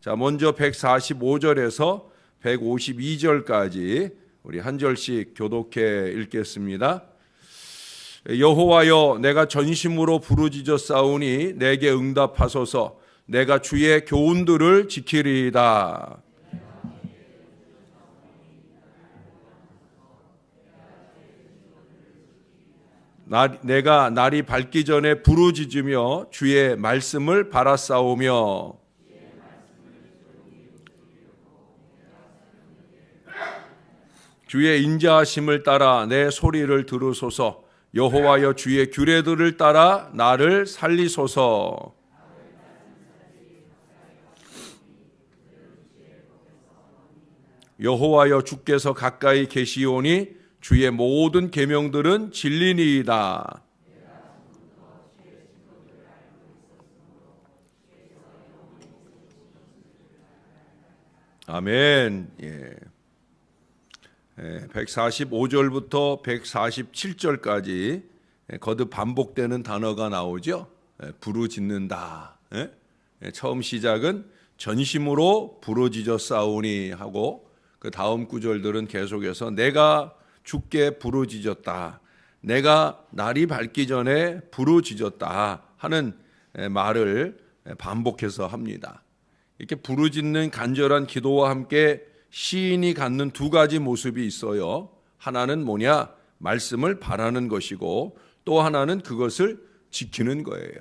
자, 먼저 145절에서 152절까지 우리 한 절씩 교독해 읽겠습니다. 여호와여, 내가 전심으로 부르짖었사오니 내게 응답하소서. 내가 주의 교훈들을 지키리이다. 내가 날이 밝기 전에 부르짖으며 주의 말씀을 바라싸우며 주의 인자하심을 따라 내 소리를 들으소서. 여호와여, 주의 규례들을 따라 나를 살리소서. 여호와여, 주께서 가까이 계시오니 주의 모든 계명들은 진리니이다. 아멘. 145절부터 147절까지 거듭 반복되는 단어가 나오죠. 부르짖는다. 처음 시작은 전심으로 부르짖었사오니 하고 그 다음 구절들은 계속해서 내가 주께 부르짖었다. 내가 날이 밝기 전에 부르짖었다 하는 말을 반복해서 합니다. 이렇게 부르짖는 간절한 기도와 함께 시인이 갖는 두 가지 모습이 있어요. 하나는 뭐냐? 말씀을 바라는 것이고 또 하나는 그것을 지키는 거예요.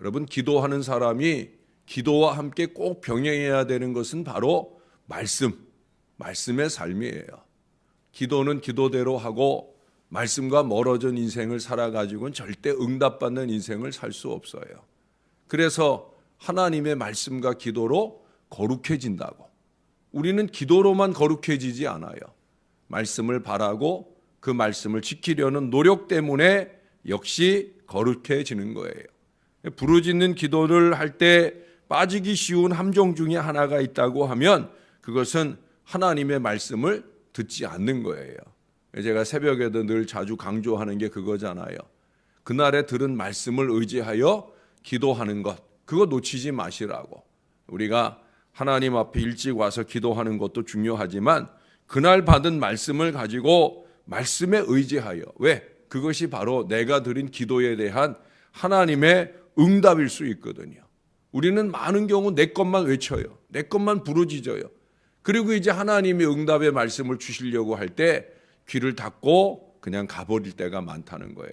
여러분, 기도하는 사람이 기도와 함께 꼭 병행해야 되는 것은 바로 말씀의 삶이에요. 기도는 기도대로 하고 말씀과 멀어진 인생을 살아가지고는 절대 응답받는 인생을 살 수 없어요. 그래서 하나님의 말씀과 기도로 거룩해진다고. 우리는 기도로만 거룩해지지 않아요. 말씀을 바라고 그 말씀을 지키려는 노력 때문에 역시 거룩해지는 거예요. 부르짖는 기도를 할 때 빠지기 쉬운 함정 중에 하나가 있다고 하면 그것은 하나님의 말씀을 듣지 않는 거예요. 제가 새벽에도 늘 자주 강조하는 게 그거잖아요. 그날에 들은 말씀을 의지하여 기도하는 것, 그거 놓치지 마시라고. 우리가 하나님 앞에 일찍 와서 기도하는 것도 중요하지만 그날 받은 말씀을 가지고 말씀에 의지하여, 왜? 그것이 바로 내가 드린 기도에 대한 하나님의 응답일 수 있거든요. 우리는 많은 경우 내 것만 외쳐요. 내 것만 부르짖어요. 그리고 이제 하나님이 응답의 말씀을 주시려고 할 때 귀를 닫고 그냥 가버릴 때가 많다는 거예요.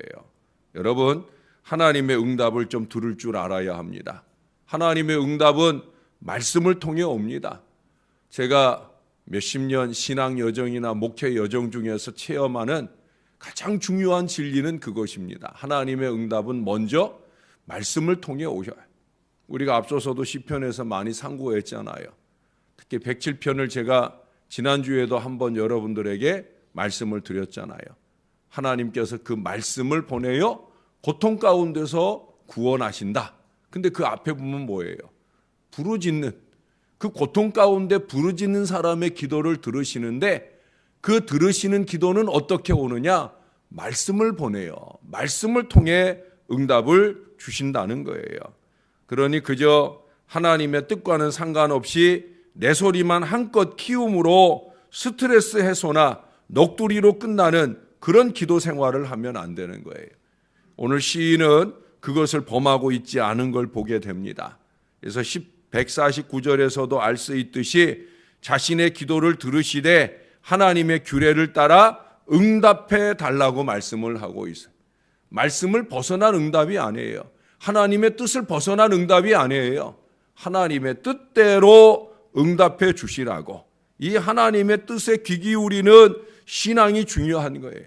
여러분, 하나님의 응답을 좀 들을 줄 알아야 합니다. 하나님의 응답은 말씀을 통해 옵니다. 제가 몇십 년 신앙 여정이나 목회 여정 중에서 체험하는 가장 중요한 진리는 그것입니다. 하나님의 응답은 먼저 말씀을 통해 오셔요. 우리가 앞서서도 시편에서 많이 상고했잖아요. 특히 107편을 제가 지난주에도 한번 여러분들에게 말씀을 드렸잖아요. 하나님께서 그 말씀을 보내어 고통 가운데서 구원하신다. 근데 그 앞에 보면 뭐예요? 부르짖는, 그 고통 가운데 부르짖는 사람의 기도를 들으시는데 그 들으시는 기도는 어떻게 오느냐? 말씀을 보내요. 말씀을 통해 응답을 주신다는 거예요. 그러니 그저 하나님의 뜻과는 상관없이 내 소리만 한껏 키움으로 스트레스 해소나 넋두리로 끝나는 그런 기도 생활을 하면 안 되는 거예요. 오늘 시인은 그것을 범하고 있지 않은 걸 보게 됩니다. 그래서 149절에서도 알 수 있듯이 자신의 기도를 들으시되 하나님의 규례를 따라 응답해 달라고 말씀을 하고 있어요. 말씀을 벗어난 응답이 아니에요. 하나님의 뜻을 벗어난 응답이 아니에요. 하나님의 뜻대로 응답해 주시라고. 이 하나님의 뜻에 귀 기울이는 신앙이 중요한 거예요.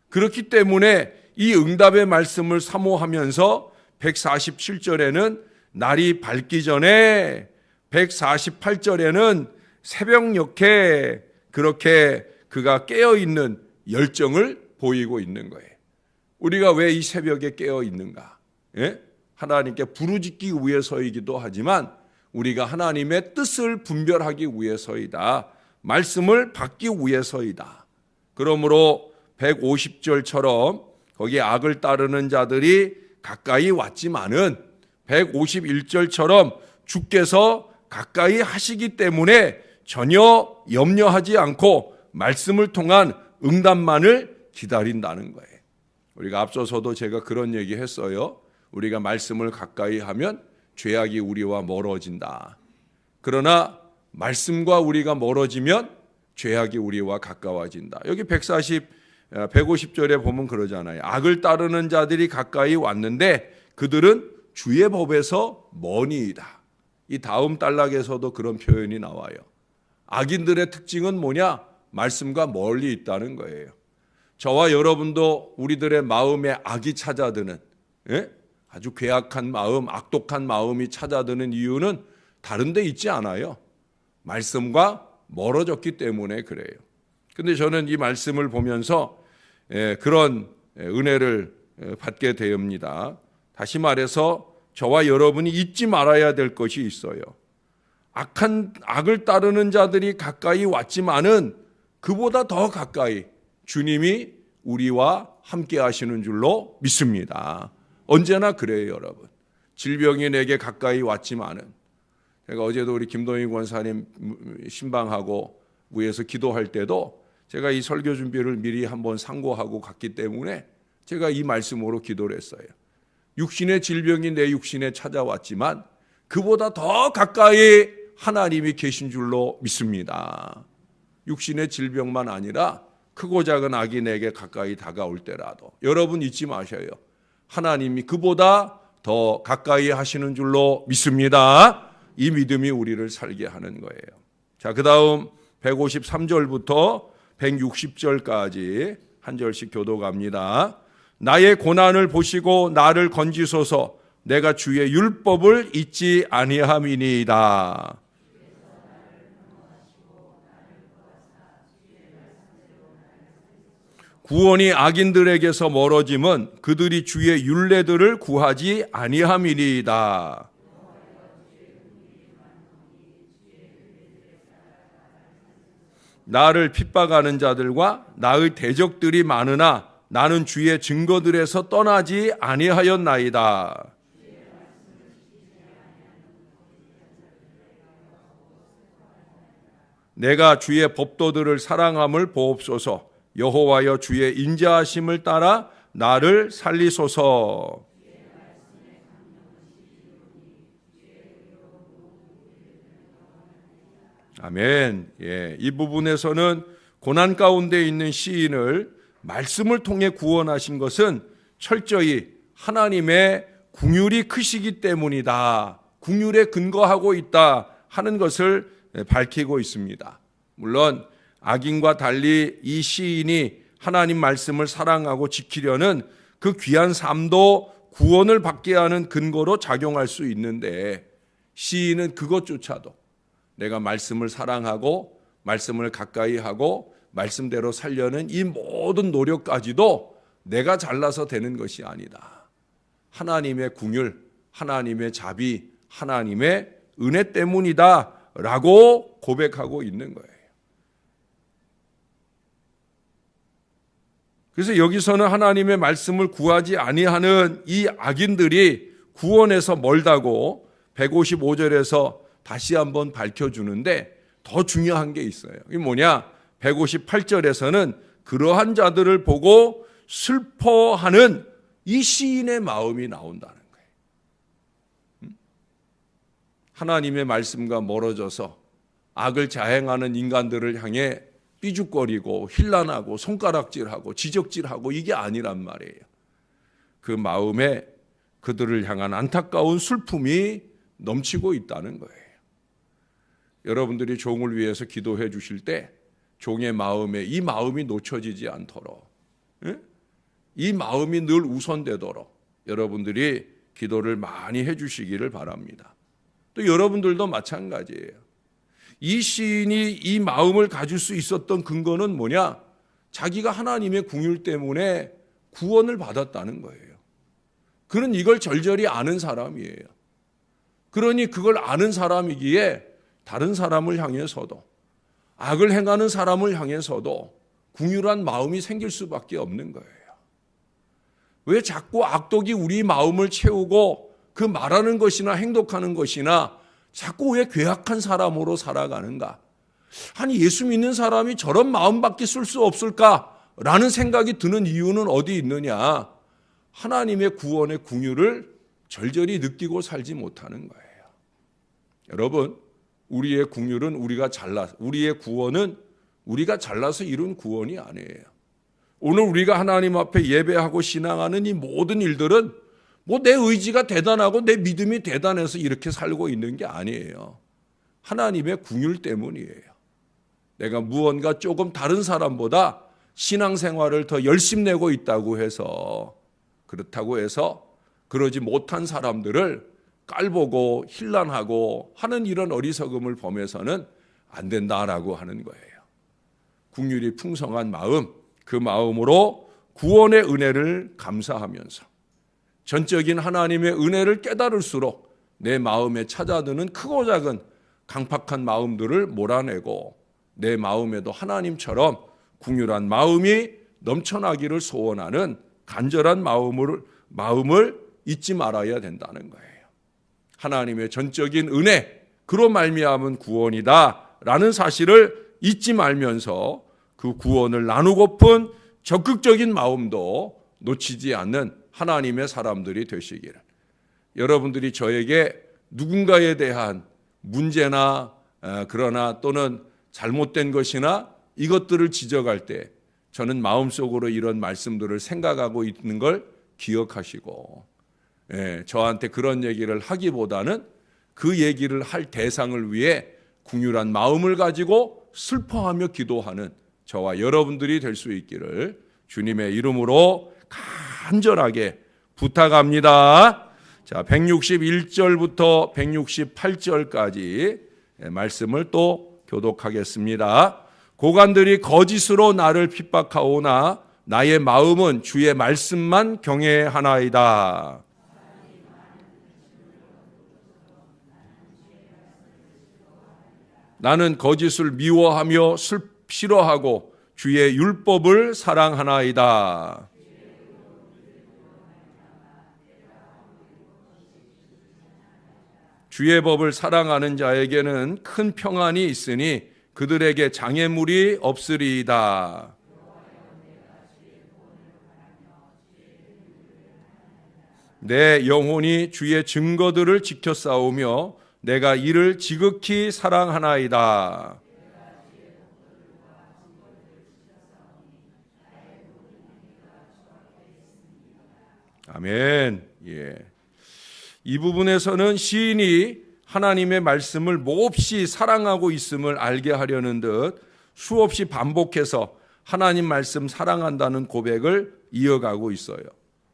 그렇기 때문에 이 응답의 말씀을 사모하면서 147절에는 날이 밝기 전에, 148절에는 새벽녘에 그렇게 그가 깨어있는 열정을 보이고 있는 거예요. 우리가 왜 이 새벽에 깨어 있는가? 하나님께 부르짖기 위해서이기도 하지만 우리가 하나님의 뜻을 분별하기 위해서이다. 말씀을 받기 위해서이다. 그러므로 150절처럼 거기에 악을 따르는 자들이 가까이 왔지만은 151절처럼 주께서 가까이 하시기 때문에 전혀 염려하지 않고 말씀을 통한 응답만을 기다린다는 거예요. 우리가 앞서서도 제가 그런 얘기 했어요. 우리가 말씀을 가까이 하면 죄악이 우리와 멀어진다. 그러나 말씀과 우리가 멀어지면 죄악이 우리와 가까워진다. 여기 150절에 보면 그러잖아요. 악을 따르는 자들이 가까이 왔는데 그들은 주의 법에서 머니이다. 이 다음 단락에서도 그런 표현이 나와요. 악인들의 특징은 뭐냐? 말씀과 멀리 있다는 거예요. 저와 여러분도 우리들의 마음에 악이 찾아드는, 아주 괴악한 마음, 악독한 마음이 찾아드는 이유는 다른 데 있지 않아요. 말씀과 멀어졌기 때문에 그래요. 근데 저는 이 말씀을 보면서 그런 은혜를 받게 됩니다. 다시 말해서 저와 여러분이 잊지 말아야 될 것이 있어요. 악을 따르는 자들이 가까이 왔지만은 그보다 더 가까이 주님이 우리와 함께 하시는 줄로 믿습니다. 언제나 그래요, 여러분. 질병이 내게 가까이 왔지만은 제가 어제도 우리 김동희 권사님 신방하고 위에서 기도할 때도 제가 이 설교 준비를 미리 한번 상고하고 갔기 때문에 제가 이 말씀으로 기도를 했어요. 육신의 질병이 내 육신에 찾아왔지만 그보다 더 가까이 하나님이 계신 줄로 믿습니다. 육신의 질병만 아니라 크고 작은 악이 내게 가까이 다가올 때라도 여러분 잊지 마셔요. 하나님이 그보다 더 가까이 하시는 줄로 믿습니다. 이 믿음이 우리를 살게 하는 거예요. 자, 그 다음 153절부터 160절까지 한 절씩 교독합니다. 나의 고난을 보시고 나를 건지소서. 내가 주의 율법을 잊지 아니함이니이다. 구원이 악인들에게서 멀어짐은 그들이 주의 율례들을 구하지 아니함이니이다. 나를 핍박하는 자들과 나의 대적들이 많으나 나는 주의 증거들에서 떠나지 아니하였나이다. 내가 주의 법도들을 사랑함을 보옵소서. 여호와여 주의 인자하심을 따라 나를 살리소서. 아멘. 이 부분에서는 고난 가운데 있는 시인을 말씀을 통해 구원하신 것은 철저히 하나님의 긍휼이 크시기 때문이다. 긍휼에 근거하고 있다 하는 것을 밝히고 있습니다. 물론 악인과 달리 이 시인이 하나님 말씀을 사랑하고 지키려는 그 귀한 삶도 구원을 받게 하는 근거로 작용할 수 있는데 시인은 그것조차도 내가 말씀을 사랑하고 말씀을 가까이 하고 말씀대로 살려는 이 모든 노력까지도 내가 잘나서 되는 것이 아니다. 하나님의 긍휼, 하나님의 자비, 하나님의 은혜 때문이다 라고 고백하고 있는 거예요. 그래서 여기서는 하나님의 말씀을 구하지 아니하는 이 악인들이 구원에서 멀다고 155절에서 다시 한번 밝혀주는데 더 중요한 게 있어요. 이게 뭐냐? 158절에서는 그러한 자들을 보고 슬퍼하는 이 시인의 마음이 나온다는 거예요. 하나님의 말씀과 멀어져서 악을 자행하는 인간들을 향해 삐죽거리고 힐난하고 손가락질하고 지적질하고 이게 아니란 말이에요. 그 마음에 그들을 향한 안타까운 슬픔이 넘치고 있다는 거예요. 여러분들이 종을 위해서 기도해 주실 때 종의 마음에 이 마음이 놓쳐지지 않도록, 이 마음이 늘 우선되도록 여러분들이 기도를 많이 해 주시기를 바랍니다. 또 여러분들도 마찬가지예요. 이 시인이 이 마음을 가질 수 있었던 근거는 뭐냐? 자기가 하나님의 긍휼 때문에 구원을 받았다는 거예요. 그는 이걸 절절히 아는 사람이에요. 그러니 그걸 아는 사람이기에 다른 사람을 향해서도 악을 행하는 사람을 향해서도 긍휼한 마음이 생길 수밖에 없는 거예요. 왜 자꾸 악독이 우리 마음을 채우고 그 말하는 것이나 행동하는 것이나 자꾸 왜 괴악한 사람으로 살아가는가? 아니 예수 믿는 사람이 저런 마음밖에 쓸 수 없을까라는 생각이 드는 이유는 어디 있느냐? 하나님의 구원의 긍휼을 절절히 느끼고 살지 못하는 거예요. 여러분, 우리의 긍휼은 우리의 구원은 우리가 잘나서 이룬 구원이 아니에요. 오늘 우리가 하나님 앞에 예배하고 신앙하는 이 모든 일들은 뭐 내 의지가 대단하고 내 믿음이 대단해서 이렇게 살고 있는 게 아니에요. 하나님의 긍휼 때문이에요. 내가 무언가 조금 다른 사람보다 신앙생활을 더 열심히 내고 있다고 해서 그렇다고 해서 그러지 못한 사람들을 깔보고 힐난하고 하는 이런 어리석음을 범해서는 안 된다라고 하는 거예요. 긍휼이 풍성한 마음, 그 마음으로 구원의 은혜를 감사하면서 전적인 하나님의 은혜를 깨달을수록 내 마음에 찾아드는 크고 작은 강팍한 마음들을 몰아내고 내 마음에도 하나님처럼 긍휼한 마음이 넘쳐나기를 소원하는 간절한 마음을 잊지 말아야 된다는 거예요. 하나님의 전적인 은혜, 그로 말미암은 구원이다라는 사실을 잊지 말면서 그 구원을 나누고픈 적극적인 마음도 놓치지 않는 하나님의 사람들이 되시기를. 여러분들이 저에게 누군가에 대한 문제나 그러나 또는 잘못된 것이나 이것들을 지적할 때 저는 마음속으로 이런 말씀들을 생각하고 있는 걸 기억하시고 저한테 그런 얘기를 하기보다는 그 얘기를 할 대상을 위해 긍휼한 마음을 가지고 슬퍼하며 기도하는 저와 여러분들이 될 수 있기를 주님의 이름으로 간절하게 부탁합니다. 자, 161절부터 168절까지 말씀을 또 교독하겠습니다. 고관들이 거짓으로 나를 핍박하오나 나의 마음은 주의 말씀만 경외하나이다. 나는 거짓을 미워하며 싫어하고 주의 율법을 사랑하나이다. 주의 법을 사랑하는 자에게는 큰 평안이 있으니 그들에게 장애물이 없으리이다. 내 영혼이 주의 증거들을 지켜 싸우며 내가 이를 지극히 사랑하나이다. 아멘. 이 부분에서는 시인이 하나님의 말씀을 몹시 사랑하고 있음을 알게 하려는 듯 수없이 반복해서 하나님 말씀 사랑한다는 고백을 이어가고 있어요.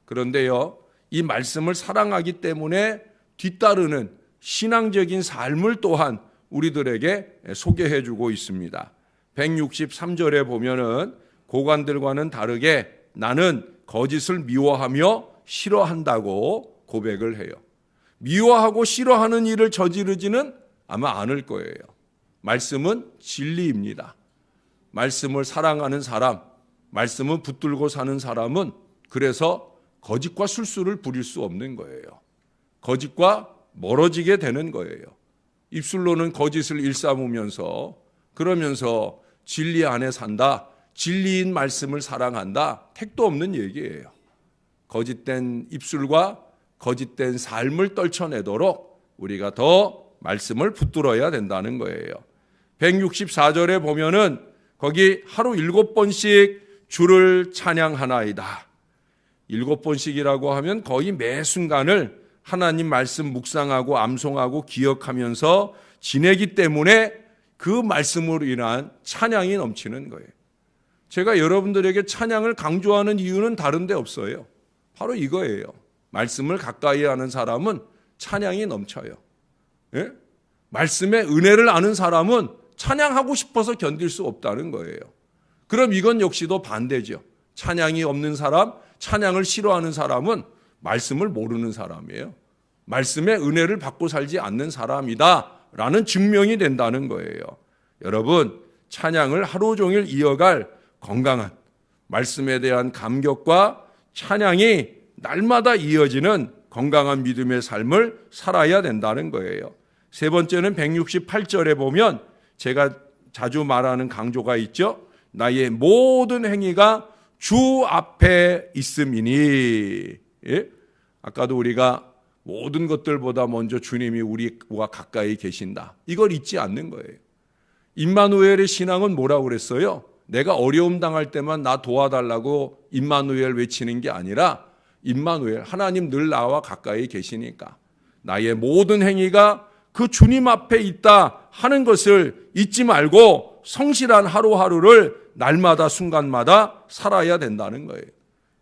그런데요, 이 말씀을 사랑하기 때문에 뒤따르는 신앙적인 삶을 또한 우리들에게 소개해 주고 있습니다. 163절에 보면은 고관들과는 다르게 나는 거짓을 미워하며 싫어한다고 고백을 해요. 미워하고 싫어하는 일을 저지르지는 아마 않을 거예요. 말씀은 진리입니다. 말씀을 사랑하는 사람, 말씀은 붙들고 사는 사람은 그래서 거짓과 술수를 부릴 수 없는 거예요. 거짓과 멀어지게 되는 거예요. 입술로는 거짓을 일삼으면서 그러면서 진리 안에 산다, 진리인 말씀을 사랑한다, 택도 없는 얘기예요. 거짓된 입술과 거짓된 삶을 떨쳐내도록 우리가 더 말씀을 붙들어야 된다는 거예요. 164절에 보면은 거기 하루 7번씩 주를 찬양하나이다. 7번씩이라고 하면 거의 매 순간을 하나님 말씀 묵상하고 암송하고 기억하면서 지내기 때문에 그 말씀으로 인한 찬양이 넘치는 거예요. 제가 여러분들에게 찬양을 강조하는 이유는 다른 데 없어요. 바로 이거예요. 말씀을 가까이 하는 사람은 찬양이 넘쳐요. 예? 말씀의 은혜를 아는 사람은 찬양하고 싶어서 견딜 수 없다는 거예요. 그럼 이건 역시도 반대죠. 찬양이 없는 사람, 찬양을 싫어하는 사람은 말씀을 모르는 사람이에요. 말씀의 은혜를 받고 살지 않는 사람이다라는 증명이 된다는 거예요. 여러분, 찬양을 하루 종일 이어갈 건강한 말씀에 대한 감격과 찬양이 날마다 이어지는 건강한 믿음의 삶을 살아야 된다는 거예요. 세 번째는 168절에 보면 제가 자주 말하는 강조가 있죠. 나의 모든 행위가 주 앞에 있음이니. 예? 아까도 우리가 모든 것들보다 먼저 주님이 우리와 가까이 계신다. 이걸 잊지 않는 거예요. 임마누엘의 신앙은 뭐라고 그랬어요? 내가 어려움 당할 때만 나 도와달라고 임마누엘 외치는 게 아니라 임마누엘, 하나님 늘 나와 가까이 계시니까 나의 모든 행위가 그 주님 앞에 있다 하는 것을 잊지 말고 성실한 하루하루를 날마다 순간마다 살아야 된다는 거예요.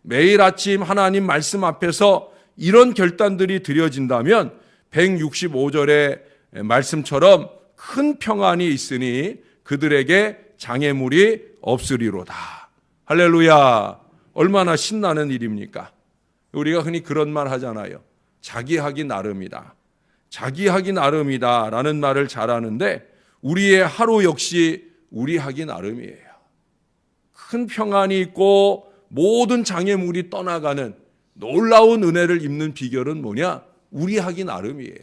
매일 아침 하나님 말씀 앞에서 이런 결단들이 드려진다면 165절의 말씀처럼 큰 평안이 있으니 그들에게 장애물이 없으리로다. 할렐루야. 얼마나 신나는 일입니까? 우리가 흔히 그런 말 하잖아요. 자기 하기 나름이다. 자기 하기 나름이다 라는 말을 잘하는데 우리의 하루 역시 우리 하기 나름이에요. 큰 평안이 있고 모든 장애물이 떠나가는 놀라운 은혜를 입는 비결은 뭐냐? 우리 하기 나름이에요.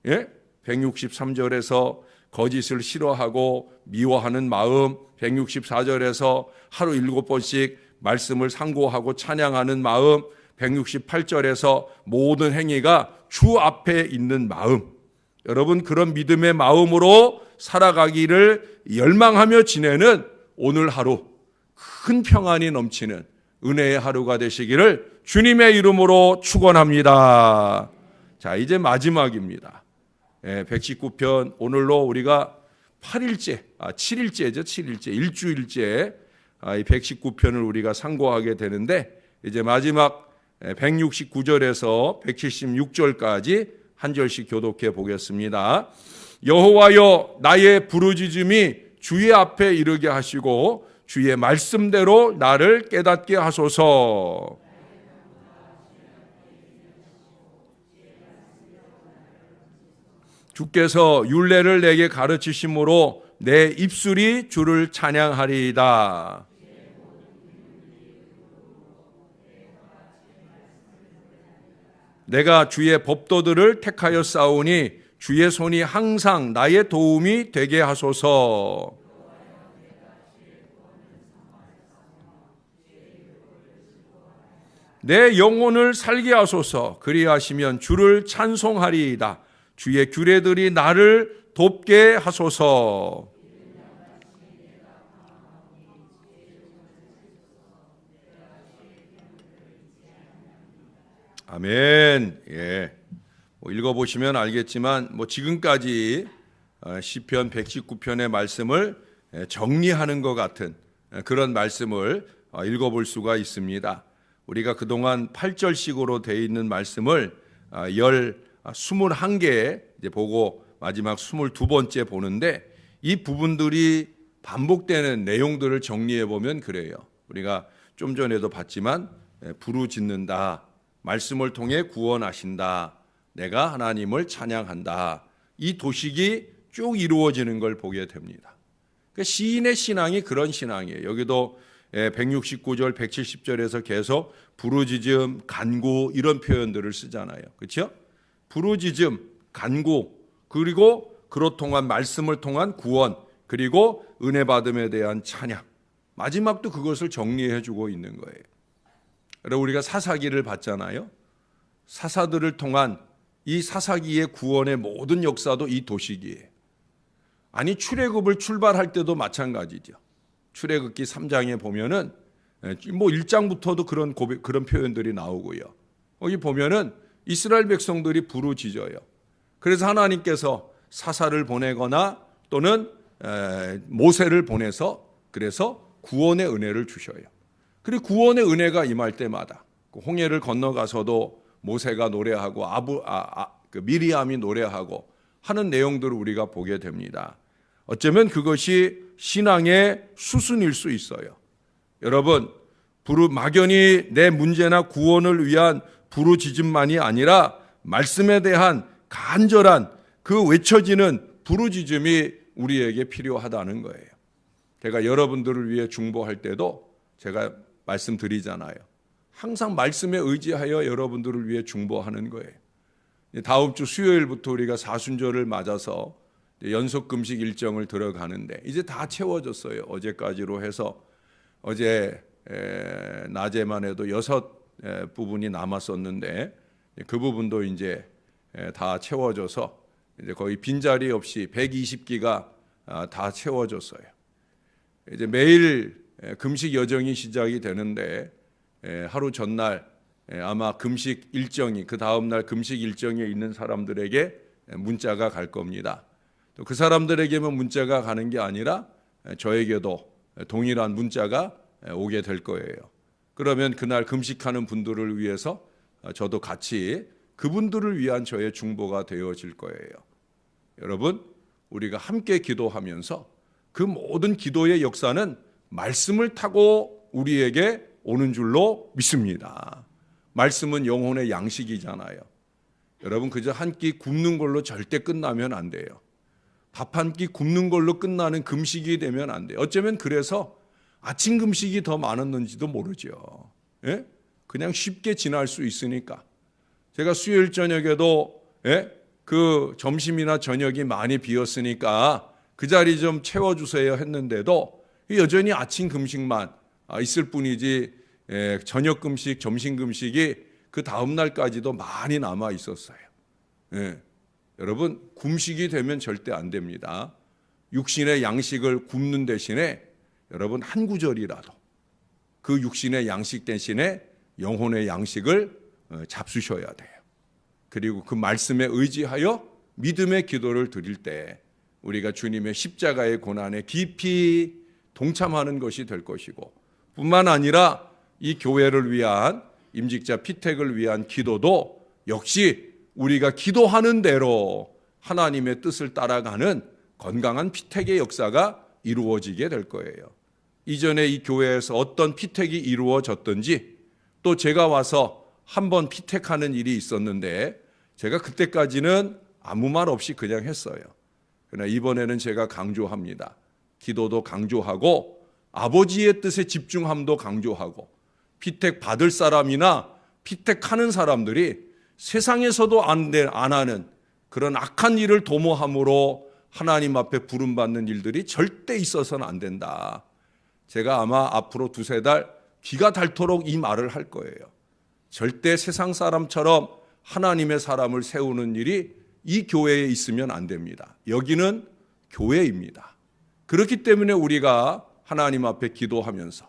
예? 163절에서 거짓을 싫어하고 미워하는 마음, 164절에서 하루 7번씩 말씀을 상고하고 찬양하는 마음, 168절에서 모든 행위가 주 앞에 있는 마음. 여러분 그런 믿음의 마음으로 살아가기를 열망하며 지내는 오늘 하루 큰 평안이 넘치는 은혜의 하루가 되시기를 주님의 이름으로 축원합니다. 자, 이제 마지막입니다. 119편 오늘로 우리가 7일째죠. 7일째, 일주일째 이 119편을 우리가 상고하게 되는데 이제 마지막 169절에서 176절까지 한 절씩 교독해 보겠습니다. 여호와여 나의 부르짖음이 주의 앞에 이르게 하시고 주의 말씀대로 나를 깨닫게 하소서. 주께서 율례를 내게 가르치심으로 내 입술이 주를 찬양하리이다. 내가 주의 법도들을 택하여 싸우니 주의 손이 항상 나의 도움이 되게 하소서. 내 영혼을 살게 하소서. 그리하시면 주를 찬송하리이다. 주의 규례들이 나를 돕게 하소서. 아멘. 예. 읽어보시면 알겠지만 지금까지 시편 119편의 말씀을 정리하는 것 같은 그런 말씀을 읽어볼 수가 있습니다. 우리가 그동안 8절씩으로 되어 있는 말씀을 21개 이제 보고 마지막 22번째 보는데 이 부분들이 반복되는 내용들을 정리해 보면 그래요. 우리가 좀 전에도 봤지만 부르짖는다. 말씀을 통해 구원하신다. 내가 하나님을 찬양한다. 이 도식이 쭉 이루어지는 걸 보게 됩니다. 그러니까 시인의 신앙이 그런 신앙이에요. 여기도 169절, 170절에서 계속 부르짖음, 간구 이런 표현들을 쓰잖아요. 그렇죠? 부르짖음, 간구, 그리고 그로 통한 말씀을 통한 구원, 그리고 은혜 받음에 대한 찬양. 마지막도 그것을 정리해 주고 있는 거예요. 여러분 우리가 사사기를 봤잖아요. 사사들을 통한 이 사사기의 구원의 모든 역사도 이 도식이에요. 아니 출애굽을 출발할 때도 마찬가지죠. 출애굽기 3장에 보면은 1장부터도 그런 표현들이 나오고요. 거기 보면은 이스라엘 백성들이 부르짖어요. 그래서 하나님께서 사사를 보내거나 또는 모세를 보내서 그래서 구원의 은혜를 주셔요. 그리고 구원의 은혜가 임할 때마다 홍해를 건너가서도 모세가 노래하고 미리암이 노래하고 하는 내용들을 우리가 보게 됩니다. 어쩌면 그것이 신앙의 수순일 수 있어요. 여러분, 막연히 내 문제나 구원을 위한 부르짖음만이 아니라 말씀에 대한 간절한 그 외쳐지는 부르짖음이 우리에게 필요하다는 거예요. 제가 여러분들을 위해 중보할 때도 제가 말씀드리잖아요. 항상 말씀에 의지하여 여러분들을 위해 중보하는 거예요. 다음 주 수요일부터 우리가 사순절을 맞아서 연속 금식 일정을 들어가는데 이제 다 채워졌어요. 어제까지로 해서 어제 낮에만 해도 6 부분이 남았었는데 그 부분도 이제 다 채워져서 이제 거의 빈자리 없이 120기가 다 채워졌어요. 이제 매일 금식 여정이 시작이 되는데 하루 전날 아마 금식 일정이 그 다음 날 금식 일정에 있는 사람들에게 문자가 갈 겁니다. 또 그 사람들에게만 문자가 가는 게 아니라 저에게도 동일한 문자가 오게 될 거예요. 그러면 그날 금식하는 분들을 위해서 저도 같이 그분들을 위한 저의 중보가 되어질 거예요. 여러분, 우리가 함께 기도하면서 그 모든 기도의 역사는 말씀을 타고 우리에게 오는 줄로 믿습니다. 말씀은 영혼의 양식이잖아요. 여러분, 그저 한 끼 굶는 걸로 절대 끝나면 안 돼요. 밥 한 끼 굶는 걸로 끝나는 금식이 되면 안 돼요. 어쩌면 그래서 아침 금식이 더 많았는지도 모르죠. 예? 그냥 쉽게 지날 수 있으니까. 제가 수요일 저녁에도 그 점심이나 저녁이 많이 비었으니까 그 자리 좀 채워주세요 했는데도 여전히 아침 금식만 있을 뿐이지 저녁 금식, 점심 금식이 그 다음 날까지도 많이 남아 있었어요. 여러분, 굶식이 되면 절대 안 됩니다. 육신의 양식을 굶는 대신에 여러분 한 구절이라도 그 육신의 양식 대신에 영혼의 양식을 잡수셔야 돼요. 그리고 그 말씀에 의지하여 믿음의 기도를 드릴 때 우리가 주님의 십자가의 고난에 깊이 동참하는 것이 될 것이고, 뿐만 아니라 이 교회를 위한 임직자 피택을 위한 기도도 역시 우리가 기도하는 대로 하나님의 뜻을 따라가는 건강한 피택의 역사가 이루어지게 될 거예요. 이전에 이 교회에서 어떤 피택이 이루어졌든지, 또 제가 와서 한번 피택하는 일이 있었는데 제가 그때까지는 아무 말 없이 그냥 했어요. 그러나 이번에는 제가 강조합니다. 기도도 강조하고 아버지의 뜻에 집중함도 강조하고, 피택 받을 사람이나 피택하는 사람들이 세상에서도 안 하는 그런 악한 일을 도모함으로 하나님 앞에 부름받는 일들이 절대 있어서는 안 된다. 제가 아마 앞으로 2-3달 귀가 닳도록 이 말을 할 거예요. 절대 세상 사람처럼 하나님의 사람을 세우는 일이 이 교회에 있으면 안 됩니다. 여기는 교회입니다. 그렇기 때문에 우리가 하나님 앞에 기도하면서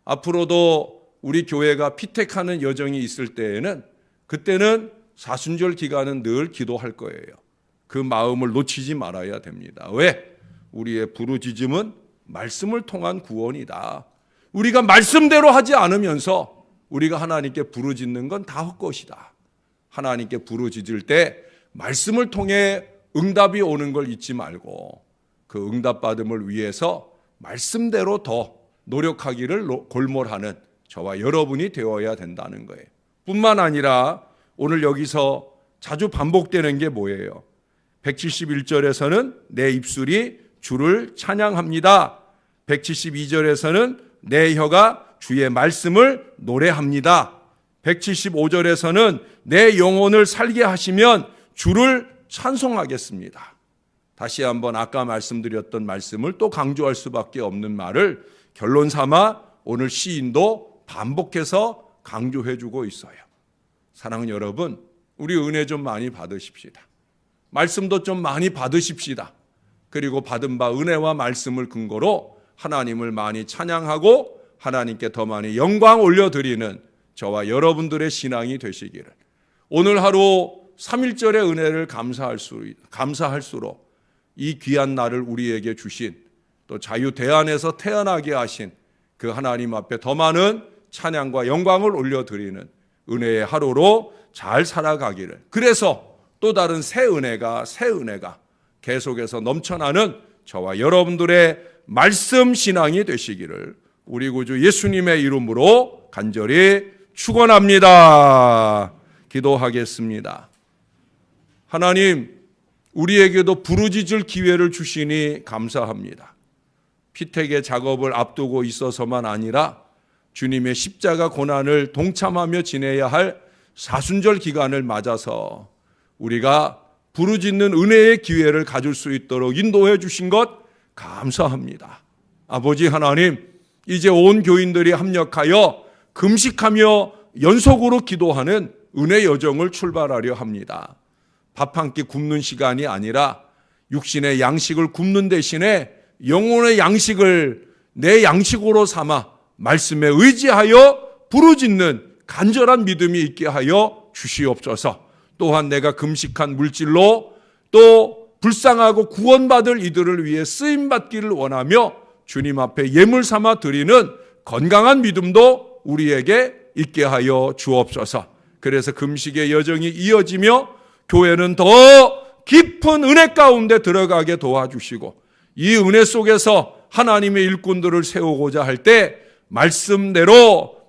앞으로도 우리 교회가 피택하는 여정이 있을 때에는, 그때는 사순절 기간은 늘 기도할 거예요. 그 마음을 놓치지 말아야 됩니다. 왜? 우리의 부르짖음은 말씀을 통한 구원이다. 우리가 말씀대로 하지 않으면서 우리가 하나님께 부르짖는 건 다 헛것이다. 하나님께 부르짖을 때 말씀을 통해 응답이 오는 걸 잊지 말고 그 응답받음을 위해서 말씀대로 더 노력하기를 골몰하는 저와 여러분이 되어야 된다는 거예요. 뿐만 아니라 오늘 여기서 자주 반복되는 게 뭐예요? 171절에서는 내 입술이 주를 찬양합니다. 172절에서는 내 혀가 주의 말씀을 노래합니다. 175절에서는 내 영혼을 살게 하시면 주를 찬송하겠습니다. 다시 한번 아까 말씀드렸던 말씀을 또 강조할 수밖에 없는 말을 결론 삼아 오늘 시인도 반복해서 강조해 주고 있어요. 사랑하는 여러분, 우리 은혜 좀 많이 받으십시다. 말씀도 좀 많이 받으십시다. 그리고 받은 바 은혜와 말씀을 근거로 하나님을 많이 찬양하고 하나님께 더 많이 영광 올려드리는 저와 여러분들의 신앙이 되시기를, 오늘 하루 3.1절의 은혜를 감사할수록 이 귀한 날을 우리에게 주신, 또 자유 대안에서 태어나게 하신 그 하나님 앞에 더 많은 찬양과 영광을 올려드리는 은혜의 하루로 잘 살아가기를, 그래서 또 다른 새 은혜가 계속해서 넘쳐나는 저와 여러분들의 말씀 신앙이 되시기를 우리 구주 예수님의 이름으로 간절히 축원합니다. 기도하겠습니다. 하나님, 우리에게도 부르짖을 기회를 주시니 감사합니다. 피택의 작업을 앞두고 있어서만 아니라 주님의 십자가 고난을 동참하며 지내야 할 사순절 기간을 맞아서 우리가 부르짖는 은혜의 기회를 가질 수 있도록 인도해 주신 것 감사합니다. 아버지 하나님, 이제 온 교인들이 합력하여 금식하며 연속으로 기도하는 은혜 여정을 출발하려 합니다. 밥 한 끼 굶는 시간이 아니라 육신의 양식을 굶는 대신에 영혼의 양식을 내 양식으로 삼아 말씀에 의지하여 부르짖는 간절한 믿음이 있게 하여 주시옵소서. 또한 내가 금식한 물질로 또 불쌍하고 구원받을 이들을 위해 쓰임받기를 원하며 주님 앞에 예물 삼아 드리는 건강한 믿음도 우리에게 있게 하여 주옵소서. 그래서 금식의 여정이 이어지며 교회는 더 깊은 은혜 가운데 들어가게 도와주시고 이 은혜 속에서 하나님의 일꾼들을 세우고자 할 때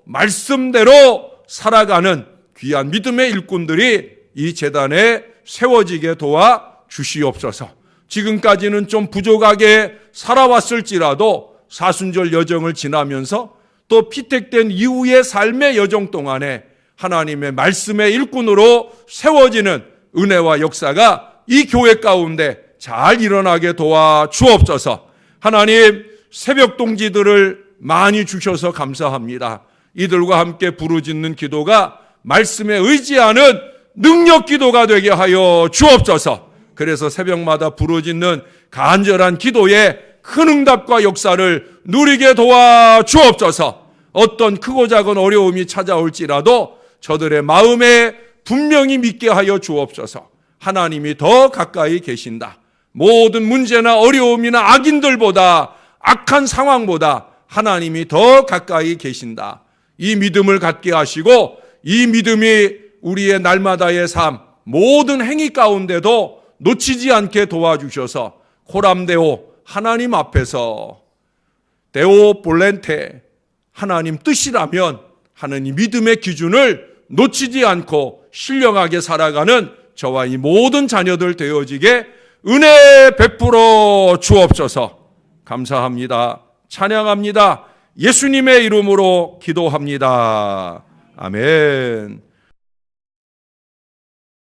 말씀대로 살아가는 귀한 믿음의 일꾼들이 이 재단에 세워지게 도와주시옵소서. 지금까지는 좀 부족하게 살아왔을지라도 사순절 여정을 지나면서 또 피택된 이후의 삶의 여정 동안에 하나님의 말씀의 일꾼으로 세워지는 은혜와 역사가 이 교회 가운데 잘 일어나게 도와주옵소서. 하나님, 새벽 동지들을 많이 주셔서 감사합니다. 이들과 함께 부르짖는 기도가 말씀에 의지하는 능력 기도가 되게 하여 주옵소서. 그래서 새벽마다 부르짖는 간절한 기도에 큰 응답과 역사를 누리게 도와주옵소서. 어떤 크고 작은 어려움이 찾아올지라도 저들의 마음에 분명히 믿게 하여 주옵소서. 하나님이 더 가까이 계신다. 모든 문제나 어려움이나 악인들보다, 악한 상황보다 하나님이 더 가까이 계신다. 이 믿음을 갖게 하시고 이 믿음이 우리의 날마다의 삶, 모든 행위 가운데도 놓치지 않게 도와주셔서 코람데오, 하나님 앞에서 데오 볼렌테, 하나님 뜻이라면 하는 이 믿음의 기준을 놓치지 않고 신령하게 살아가는 저와 이 모든 자녀들 되어지게 은혜 베풀어 주옵소서. 감사합니다. 찬양합니다. 예수님의 이름으로 기도합니다. 아멘.